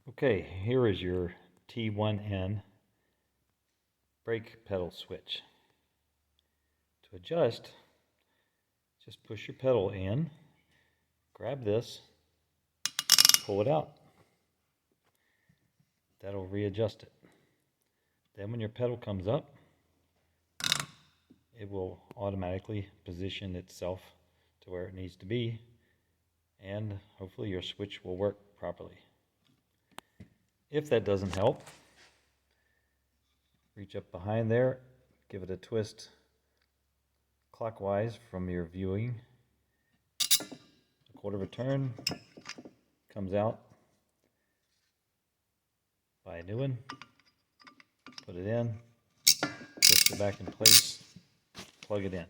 Okay, here is your T1N brake pedal switch. To adjust, just push your pedal in, grab this, pull it out. That'll readjust it. Then when your pedal comes up, it will automatically position itself to where it needs to be, and hopefully your switch will work properly. If that doesn't help, reach up behind there, give it a twist clockwise from your viewing. A quarter of a turn, comes out. Buy a new one, put it in, twist it back in place, plug it in.